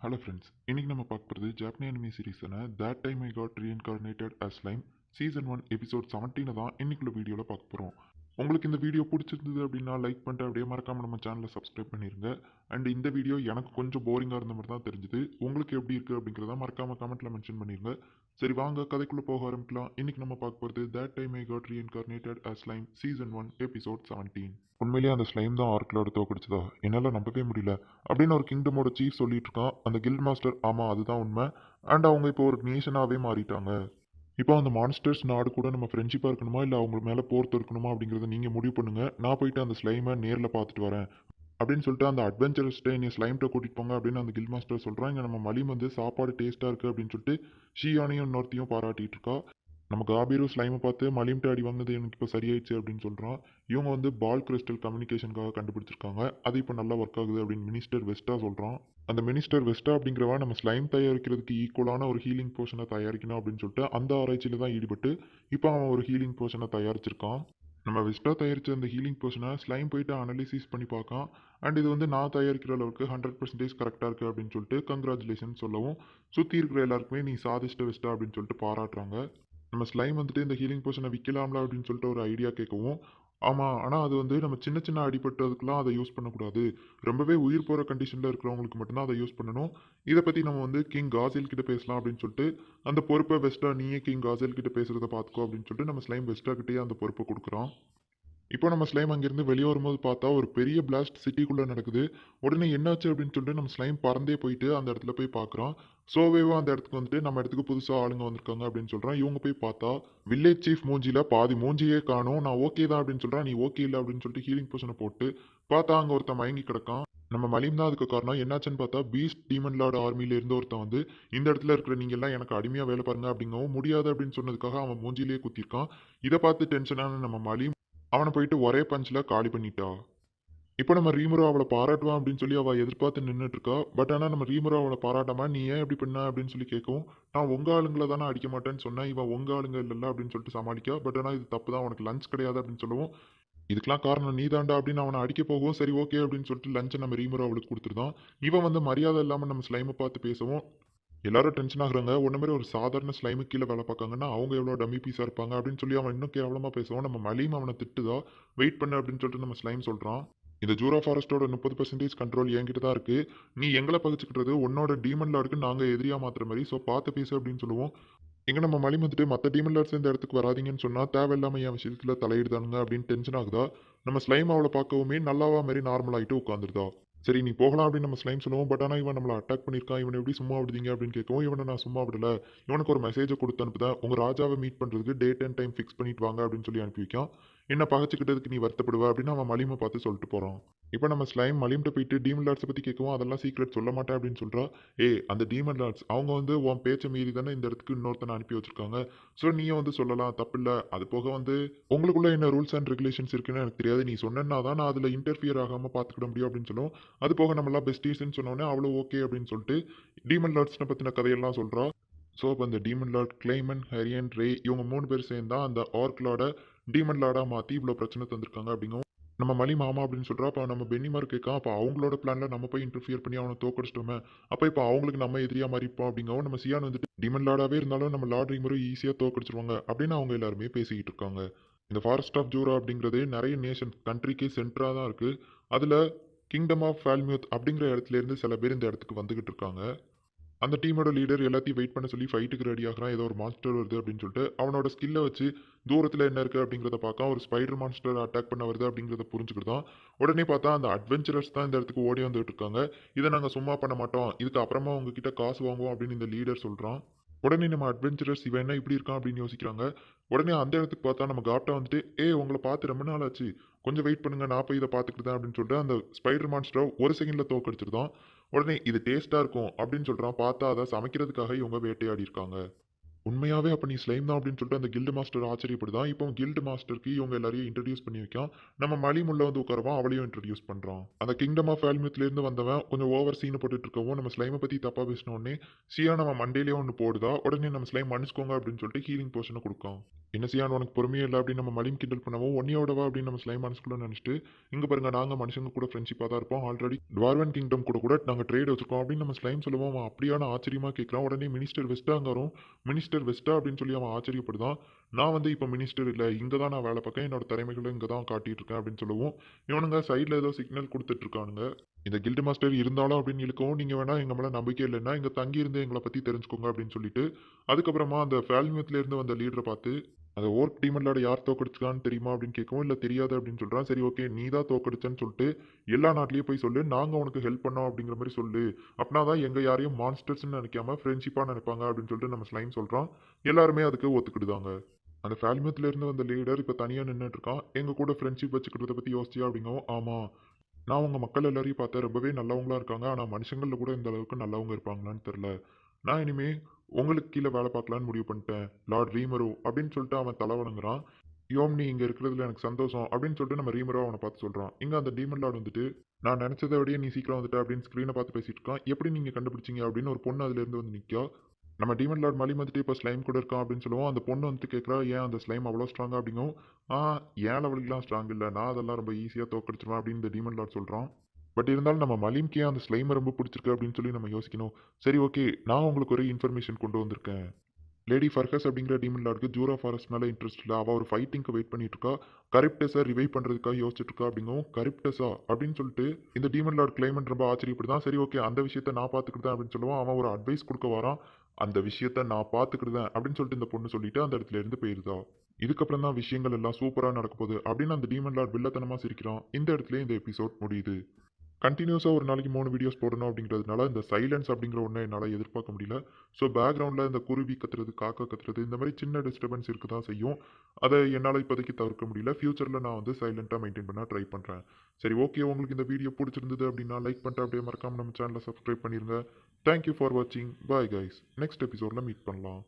Hello friends, இன்னைக்கு நம்ம பார்க்க போகிறது ஜாப்பனி அனிமி சீரிஸான That Time I Got Reincarnated as Slime season 1 episode 17 தான் இன்னைக்குள்ள வீடியோவில் பார்க்க போகிறோம். உங்களுக்கு இந்த வீடியோ பிடிச்சிருந்தது அப்படின்னா லைக் பண்ணிட்டு அப்படியே மறக்காமல் நம்ம சேனலை சப்ஸ்கிரைப் பண்ணிடுங்க. அண்ட் இந்த வீடியோ எனக்கு கொஞ்சம் போரிங்காக இருந்த மாதிரி தான் தெரிஞ்சுது. உங்களுக்கு எப்படி இருக்குது அப்படிங்கிறத மறக்காமல் கமெண்ட்டில் மென்ஷன் பண்ணிடுங்க. சரி வாங்க கதைக்குள்ளே போக ஆரம்பிக்கலாம். இன்னைக்கு நம்ம பார்க்க போகிறது That Time I Got Reincarnated as Slime season 1 episode 17. உண்மையிலேயே அந்த ஸ்லைம் தான் ஆர்க்லோட தோக்கடிச்சதா என்னால் நம்பவே முடியல அப்படின்னு ஒரு கிங்டமோட சீஃப் சொல்லிட்டு இருக்கான். அந்த கில்ட் மாஸ்டர் ஆமாம் அதுதான் உண்மை. அண்ட் அவங்க இப்போ ஒரு நேஷனாகவே மாறிட்டாங்க. இப்போ அந்த மான்ஸ்டர்ஸ் நாடு கூட நம்ம ஃப்ரெண்ட்ஷிப்பாக இருக்கணுமா இல்லை அவங்க மேலே போர் தொடுக்கணுமா அப்படிங்கிறத நீங்கள் முடிவு பண்ணுங்கள். நான் போயிட்டு அந்த ஸ்லைமை நேரில் பார்த்துட்டு வரேன் அப்படின்னு சொல்லிட்டு அந்த அட்வென்ச்சரஸ்ட்டை என்னை ஸ்லைம்கிட்ட கூட்டிகிட்டு போங்க அப்படின்னு அந்த கில் மாஸ்டர் சொல்கிறான். இங்கே நம்ம மலிம் வந்து சாப்பாடு டேஸ்ட்டாக இருக்குது அப்படின்னு சொல்லிட்டு ஷியானையும் இன்னொருத்தையும் பாராட்டிகிட்டு இருக்கா. நம்ம காபீரும் ஸ்லைமை பார்த்து மலிம்ட்டு அடி வாங்கினது எனக்கு இப்போ சரியாயிடுச்சு அப்படின்னு சொல்கிறான். இவங்க வந்து பால் கிறிஸ்டல் கம்யூனிகேஷனுக்காக கண்டுபிடிச்சிருக்காங்க. அது இப்போ நல்லா ஒர்க் ஆகுது அப்படின்னு மினிஸ்டர் வெஸ்டா சொல்கிறான். அந்த மினிஸ்டர் வெஸ்டா அப்படிங்கிறவன் நம்ம ஸ்லைம் தயாரிக்கிறதுக்கு ஈக்குவலான ஒரு ஹீலிங் போர்ஷனை தயாரிக்கணும் அப்படின்னு சொல்லிட்டு அந்த ஆராய்ச்சியில் தான் ஈடுபட்டு இப்போ அவன் ஒரு ஹீலிங் போர்ஷனை தயாரிச்சிருக்கான். நம்ம வெஸ்டா தயாரித்த அந்த ஹீலிங் போர்ஷனை ஸ்லைம் போயிட்டு அனலிசிஸ் பண்ணி பார்க்கான். அண்ட் இது வந்து நான் தயாரிக்கிற அளவுக்கு 100% கரெக்டாக இருக்குது அப்படின்னு சொல்லிட்டு கங்க்ராச்சுலேஷன் சொல்லவும் சுற்றி இருக்கிற எல்லாருக்குமே நீ சாதிச்சிட்ட வெஸ்டா அப்படின்னு சொல்லிட்டு பாராட்டுறாங்க. நம்ம ஸ்லைம் வந்துட்டு இந்த ஹீலிங் போர்ஷனை விற்கலாம்ல அப்படின்னு சொல்லிட்டு ஒரு ஐடியா கேட்கவும், ஆமாம் ஆனால் அது வந்து நம்ம சின்ன சின்ன அடிபட்டதுக்கெலாம் அதை யூஸ் பண்ணக்கூடாது. ரொம்பவே உயிர் போகிற கண்டிஷனில் இருக்கிறவங்களுக்கு மட்டும்தான் அதை யூஸ் பண்ணணும். இதை பற்றி நம்ம வந்து கிங் காசில் கிட்ட பேசலாம் அப்படின்னு சொல்லிட்டு அந்த பொறுப்பை வெஸ்டா நீயே கிங் காசில் கிட்ட பேசுகிறத பார்த்துக்கோ அப்படின்னு சொல்லிட்டு நம்ம ஸ்லைம் வெஸ்டா கிட்டேயே அந்த பொறுப்பை கொடுக்குறோம். இப்போ நம்ம ஸ்லைம் அங்கேருந்து வெளியே வரும்போது பார்த்தா ஒரு பெரிய பிளாஸ்ட் சிட்டிக்குள்ளே நடக்குது. உடனே என்னாச்சு அப்படின்னு சொல்லிட்டு நம்ம ஸ்லைம் பறந்தே போயிட்டு அந்த இடத்துல போய் பார்க்குறோம். சோவேவும் அந்த இடத்துக்கு வந்துட்டு நம்ம இடத்துக்கு புதுசாக ஆளுங்க வந்திருக்காங்க அப்படின்னு சொல்கிறான். இவங்க போய் பார்த்தா வில்லேஜ் சீஃப் மூஞ்சியில் பாதி மூஞ்சியே காணும். நான் ஓகே தான் அப்படின்னு சொல்கிறான். நீ ஓகே இல்லை அப்படின்னு சொல்லிட்டு ஹீலிங் போர்ஷனை போட்டு பார்த்தா அங்கே ஒருத்தன் மயங்கி கிடக்கான். நம்ம மலிம் தான் அதுக்கு காரணம். என்னாச்சுன்னு பார்த்தா பீஸ்ட் டீமன் லார்ட் ஆர்மியில இருந்த ஒருத்தன் வந்து இந்த இடத்துல இருக்கிற நீங்க எல்லாம் எனக்கு அடிமையா வேலை பாருங்க அப்படிங்கவும் முடியாது அப்படின்னு சொன்னதுக்காக அவன் மூஞ்சிலேயே குத்திருக்கான். இதை பார்த்து டென்ஷனான நம்ம மலிம் அவனை போயிட்டு ஒரே பஞ்சில் காலி பண்ணிட்டா. இப்போ நம்ம ரீமுரோ அவளை பாராட்டுவான் அப்படின்னு சொல்லி அவள் எதிர்பார்த்து நின்றுட்டு இருக்கா. பட் ஆனால் நம்ம ரீமுரோ அவளை பாராட்டாம நீ ஏன் இப்படி பண்ண அப்படின்னு சொல்லி கேட்கவும், நான் உங்க ஆளுங்களை தானே அடிக்க மாட்டேன்னு சொன்னேன், இவன் உங்க ஆளுங்க இல்லைல்ல அப்படின்னு சொல்லிட்டு சமாளிக்கா. பட் ஆனால் இது தப்பு தான், உனக்கு லஞ்ச் கிடையாது அப்படின்னு சொல்லவும், இதுக்கெல்லாம் காரணம் நீ தாண்டா அப்படின்னு அவனை அடிக்க போகவும், சரி ஓகே அப்படின்னு சொல்லிட்டு லஞ்சை நம்ம ரீமுரோ அவளுக்கு கொடுத்துருதான். இவன் வந்து மரியாதை இல்லாமல் நம்ம ஸ்லைமை பார்த்து பேசவும் எல்லாரும் டென்ஷன் ஆகுறாங்க. ஒன்ன மாதிரி ஒரு சாதாரண ஸ்லைமு கீழே வேலை பார்க்காங்கன்னா அவங்க எவ்வளோ டம்மி பீஸாக இருப்பாங்க அப்படின்னு சொல்லி அவன் இன்னும் கேவலமாக பேசுவான். நம்ம மலியும் அவனை திட்டுதா, வெயிட் பண்ணு அப்படின்னு சொல்லிட்டு நம்ம ஸ்லைம் சொல்கிறான். இந்த ஜூரா ஃபாரஸ்ட்டோட 30% கண்ட்ரோல் என்கிட்ட தான் இருக்குது. நீ எங்களை பகிச்சுக்கிட்டது உன்னோட டீமன் லார்டுக்கு நாங்கள் எதிரியாக மாற்றுற மாதிரி, ஸோ பார்த்து பேசு அப்படின்னு சொல்லுவோம். எங்க நம்ம மலிம் வந்துட்டு மற்ற டீமன் லார்ட்ஸ் இந்த இடத்துக்கு வராதீங்கன்னு சொன்னால் தேவையில்லாமல் என் விஷயத்தில் தலையிடுதானுங்க அப்படின்னு டென்ஷன் ஆகுதா. நம்ம ஸ்லைம் அவளை பார்க்கவுமே நல்லாவா மாதிரி நார்மல் ஆகிட்டு உட்காந்துருதா. சரி நீ போகலாம் அப்படின்னு நம்ம ஸ்லைம் சொல்லுவோம். பட் ஆனால் இவன் நம்மளை அட்டாக் பண்ணியிருக்கான், இவனை எப்படி சும்மா விடுதீங்க அப்படின்னு கேட்கவும், இவனை நான் சும்மா விடல, இவனுக்கு ஒரு மெசேஜை கொடுத்து அனுப்புதேன், உங்கள் ராஜாவை மீட் பண்ணுறதுக்கு டேட் அண்ட் டைம் ஃபிக்ஸ் பண்ணிட்டு வாங்க அப்படின்னு சொல்லி அனுப்பி வைக்கான். என்ன பகச்சிக்கிட்டதுக்கு நீ வருத்தப்படுவ அப்படின்னு அவன் மலிமை பார்த்து சொல்லிட்டு போகிறான். இப்போ நம்ம ஸ்லைம் மலிம்கிட்ட போயிட்டு டீமன் லார்ட்ஸை பற்றி கேட்கவும் அதெல்லாம் சீக்ரெட் சொல்ல மாட்டேன் அப்படின்னு சொல்கிறா. அந்த டீமன் லார்ட்ஸ் அவங்க வந்து உன் பேச்சை மீறி தானே இந்த இடத்துக்கு இன்னொருத்தனை அனுப்பி வச்சிருக்காங்க. ஸோ நீயும் வந்து சொல்லலாம், தப்பில்லை. அது போக வந்து உங்களுக்குள்ள என்ன ரூல்ஸ் அண்ட் ரெகுலேஷன்ஸ் இருக்குன்னு எனக்கு தெரியாது, நீ சொன்னா தான் நான் அதில் இன்டர்ஃபியர் ஆகாமல் பார்த்துக்கிட முடியும் அப்படின்னு சொல்லுவோம். அது போக நம்மளாம் பெஸ்டீஸ்ன்னு சொன்னோன்னே அவ்வளோ ஓகே அப்படின்னு சொல்லிட்டு டீமன் லார்ட்ஸ்னை பற்றின கதையெல்லாம் சொல்கிறா. ஸோ அப்போ அந்த டீமன் லார்ட் கிளைமன், ஹரியன், ரே இவங்க 3 பேர் சேர்ந்தா அந்த ஆர்க்லாட டீமன் லார்டாக மாற்றி இவ்வளோ பிரச்சனை தந்திருக்காங்க அப்படிங்கவும் நம்ம மலி மாமா அப்படின்னு சொல்கிறா. அப்போ நம்ம பென்னிமார் கேட்கா, அப்போ அவங்களோட பிளானில் நம்ம போய் இன்டர்ஃபியர் பண்ணி அவனை தோக்கடிச்சிட்டோமே, அப்போ இப்போ அவங்களுக்கு நம்ம எதிரியாக மாறிப்போம் அப்படிங்கவும் நம்ம சியான் வந்துட்டு டீமன் லார்டாகவே இருந்தாலும் நம்ம லார்ட் ரீமரை ஈஸியாக தோக்கடிச்சிருவாங்க அப்படின்னு அவங்க எல்லாருமே பேசிக்கிட்டு இருக்காங்க. இந்த ஃபாரஸ்ட் ஆஃப் ஜூரா அப்படிங்கிறது நிறைய நேஷன் கண்ட்ரிக்கு சென்டராக தான் இருக்குது. அதில் கிங்டம் ஆஃப் ஃபால்மியூத் அப்படிங்கிற இடத்துலேருந்து சில பேர் இந்த இடத்துக்கு வந்துகிட்டு இருக்காங்க. அந்த டீமோட லீடர் எல்லாத்தையும் வெயிட் பண்ண சொல்லி ஃபைட்டுக்கு ரெடி ஆகிறான். ஏதோ ஒரு மான்ஸ்டர் வருது அப்படின்னு சொல்லிட்டு அவனோட ஸ்கில்லை வச்சு தூரத்தில் என்ன இருக்குது அப்படிங்கிறத பார்க்க ஒரு ஸ்பைடர் மான்ஸ்டர் அட்டாக் பண்ண வருது அப்படிங்கிறத புரிஞ்சுக்கிட்டான். உடனே பார்த்தா அந்த அட்வென்ச்சரர்ஸ் தான் இந்த இடத்துக்கு ஓடி வந்துட்டு இருக்காங்க. இதை நாங்கள் சும்மா பண்ண மாட்டோம், இதுக்கு அப்புறமா உங்ககிட்ட காசு வாங்குவோம் அப்படின்னு இந்த லீடர் சொல்கிறான். உடனே நம்ம அட்வென்ச்சரர்ஸ் இவன் என்ன இப்படி இருக்கான் அப்படின்னு யோசிக்கிறாங்க. உடனே அந்த இடத்துக்கு பார்த்தா நம்ம காப்டா வந்துட்டு உங்களை பார்த்து ரொம்ப நாள் ஆச்சு, கொஞ்சம் வெயிட் பண்ணுங்க, நான் போய் இதை பார்த்துக்கிட்டேன் அப்படின்னு சொல்லிட்டு அந்த ஸ்பைடர் மான்ஸ்டரை ஒரு செகண்டில் தோக்கடிச்சிருந்தான். உடனே இது டேஸ்ட்டாக இருக்கும் அப்படின்னு சொல்கிறான். பார்த்தா அதை சமைக்கிறதுக்காக இவங்க வேட்டையாடி இருக்காங்க. உண்மையாவே அப்ப நீ ஸ்லைம் தான் அப்படின்னு சொல்லிட்டு அந்த கில்டு மாஸ்டர் ஆச்சரியப்படுதான். இப்போ கில்டு மாஸ்டருக்கு இவங்க எல்லாரையும் இன்ட்ரோடியூஸ் பண்ணி வைக்கான். நம்ம மலிம் உள்ள வந்து உட்காருவான். அவளையும் இன்ட்ரோடியூஸ் பண்றான். அந்த கிங்டம் ஆஃப் ஆல்மியூத்ல இருந்து வந்தவன் கொஞ்சம் ஓவர் சீன் போட்டுட்டு இருக்கவும் நம்ம ஸ்லைமை பத்தி தப்பா பேசின உடனே சியா நம்ம மண்டையிலேயே ஒன்று போடுதா. உடனே நம்ம ஸ்லைம் மன்னிச்சுக்கோங்க அப்படின்னு சொல்லிட்டு ஹீலிங் போர்ஷனை கொடுக்கும். என்ன சியான் உனக்கு பொறுமையே இல்லை அப்படின்னு நம்ம மலிம் கிண்டல் பண்ணவும் ஒன்னியோடவா அப்படின்னு நம்ம ஸ்லைம் மனசுக்குள்ள நினைச்சிட்டு இங்க பாருங்க நாங்க மனுஷங்க கூட ஃப்ரெண்ட்ஷிப்பாக தான் இருப்போம். ஆல்ரெடி டுவார்வன் கிங்டம் கூட நாங்கள் ட்ரேட் வச்சிருக்கோம் அப்படின்னு நம்ம ஸ்லைம் சொல்லுவோம். அவன் அப்படியான ஆச்சரியமா கேட்கறான். உடனே மினிஸ்டர் வெஸ்டா அங்க வரும். மினிஸ்டர் வெஸ்டா அப்படின்னு சொல்லி அவன் ஆச்சரியப்படுதான். நான் வந்து இப்போ மினிஸ்டர் இல்லை, இங்கே தான் நான் வேலை பார்க்கேன், என்னோட திறமைகளை இங்கே தான் காட்டிட்டு இருக்கேன் அப்படின்னு சொல்லவும் இவனுங்க சைடில் ஏதோ சிக்னல் கொடுத்துட்டு இருக்கானுங்க. இந்த கில்டு மாஸ்டர் இருந்தாலும் அப்படின்னு இழுக்கவும் நீங்கள் வேணா எங்கள் மேலே நம்பிக்கை இல்லைன்னா இங்கே தங்கி இருந்து எங்களை பற்றி தெரிஞ்சுக்கோங்க அப்படின்னு சொல்லிட்டு அதுக்கப்புறமா அந்த ஃபேல்மியூத்ல இருந்து வந்த லீடரை பார்த்து அந்த ஓர்க் டீமன்லாட யார் தோக்கடிச்சான்னு தெரியுமா அப்படின்னு கேட்கவும் இல்லை தெரியாது அப்படின்னு சொல்கிறான். சரி ஓகே நீ தான் தோக்கடிச்சேன்னு சொல்லிட்டு எல்லா நாட்டிலையும் போய் சொல்லு, நாங்கள் உனக்கு ஹெல்ப் பண்ணோம் அப்படிங்கிற மாதிரி சொல்லு. அப்படின்னா தான் எங்கள் யாரையும் மான்ஸ்டர்ஸ்னு நினைக்காம ஃப்ரெண்ட்ஷிப்பாக நினைப்பாங்க அப்படின்னு சொல்லிட்டு நம்ம ஸ்லைம் சொல்கிறான். எல்லாருமே அதுக்கு ஒத்துக்கிடுதாங்க. அந்த ஃபேல்மியூத்ல இருந்து வந்த லீடர் இப்போ தனியாக நின்றுட்டு இருக்கான். எங்கள் கூட ஃப்ரெண்ட்ஷிப் வச்சுக்கிறத பற்றி யோசிச்சியா அப்படிங்கவும் ஆமாம், நான் உங்கள் மக்கள் எல்லாரையும் பார்த்தேன், ரொம்பவே நல்லவங்களா இருக்காங்க. ஆனால் மனுஷங்களில் கூட இந்த அளவுக்கு நல்லவங்க இருப்பாங்களான்னு தெரில. நான் இனிமே உங்களுக்கு கீழே வேலை பார்க்கலான்னு முடிவு பண்ணிட்டேன் லார்ட் ரீமரோ அப்படின்னு சொல்லிட்டு அவன் தலை வணங்குறான். யோம் நீ இங்கே இருக்கிறதுல எனக்கு சந்தோஷம் அப்படின்னு சொல்லிட்டு நம்ம ரீமரோ அவனை பார்த்து சொல்கிறான். இங்கே அந்த டீமன் லார்ட் வந்துட்டு நான் நினச்சதை விட நீ சீக்கிரம் வந்துட்ட அப்படின்னு ஸ்க்ரீனை பார்த்து பேசிட்டு இருக்கான். எப்படி நீங்கள் கண்டுபிடிச்சிங்க அப்படின்னு ஒரு பொண்ணு அதுலேருந்து வந்து நிற்கா. நம்ம டீமன் லார்ட் மலி வந்துட்டு இப்போ ஸ்லைம் கூட இருக்கான் அப்படின்னு சொல்லுவோம். அந்த பொண்ணு வந்துட்டு கேட்குறா ஏன் அந்த ஸ்லைம் அவ்வளோ ஸ்ட்ராங்கா அப்படிங்கும். ஆ ஏன் லெவலுக்குலாம் ஸ்ட்ராங் இல்லை, நான் அதெல்லாம் ரொம்ப ஈஸியாக தோக்கடிச்சிருவேன் அப்படின்னு இந்த டீமன் லார்ட் சொல்கிறான். பட் இருந்தாலும் நம்ம மலிம்க்கே அந்த ஸ்லைமை ரொம்ப பிடிச்சிருக்கு அப்படின்னு சொல்லி நம்ம யோசிக்கணும். சரி ஓகே நான் உங்களுக்கு ஒரு இன்ஃபர்மேஷன் கொண்டு வந்திருக்கேன். லேடி ஃபர்கஸ் அப்படிங்கிற டீமன் லார்டுக்கு ஜூரா ஃபாரஸ்ட் மேலே இன்ட்ரெஸ்ட் இல்லை. அவள் ஒரு ஃபைட்டிங்க்கு வெயிட் பண்ணிட்டு இருக்கா. கரிப்டஸை ரிவைவ் பண்ணுறதுக்காக யோசிச்சுட்டு இருக்கா அப்படிங்கவும் கரிப்டஸா அப்படின்னு சொல்லிட்டு இந்த டீமன் லார்ட் கிளைமன் ரொம்ப ஆச்சரியப்படுதான். சரி ஓகே அந்த விஷயத்த நான் பார்த்துக்கிட்டேன் அப்படின்னு சொல்லுவான். அவன் ஒரு அட்வைஸ் கொடுக்க வரான். அந்த விஷயத்த நான் பார்த்துக்கிட்டேன் அப்படின்னு சொல்லிட்டு இந்த பொண்ணு சொல்லிட்டு அந்த இடத்துல இருந்து போயிருதா. இதுக்கப்புறம் தான் விஷயங்கள் எல்லாம் சூப்பராக நடக்க போகுது அப்படின்னு அந்த டீமன் லார்ட் வில்லத்தனமாக சிரிக்கிறான். இந்த இடத்துல இந்த எபிசோட் முடியுது. கண்டினியூஸாக ஒரு நாளைக்கு 3 வீடியோஸ் போடணும் அப்படிங்கிறதுனால இந்த சைலன்ஸ் அப்படிங்கிற ஒன்றை என்னால் எதிர்பார்க்க முடியல. ஸோ பேக்ரவுண்டில் இந்த குருவி கத்துறது, காக்கா கத்துறது இந்த மாதிரி சின்ன டிஸ்டர்பன்ஸ் இருக்க தான் செய்யும். அதை என்னால் இப்போதைக்கு தவிர்க்க முடியல. ஃப்யூச்சரில் நான் வந்து சைலண்ட்டாக மெயின்டைன் பண்ண ட்ரை பண்ணுறேன். சரி ஓகே உங்களுக்கு இந்த வீடியோ பிடிச்சிருந்தது அப்படின்னா லைக் பண்ணிட்டு அப்படியே மறக்காமல் நம்ம சேனலை சப்ஸ்கிரைப் பண்ணிடுங்க. தேங்க்யூ ஃபார் வாட்சிங். Bye guys. நெக்ஸ்ட் எபிசோடில் மீட் பண்ணலாம்.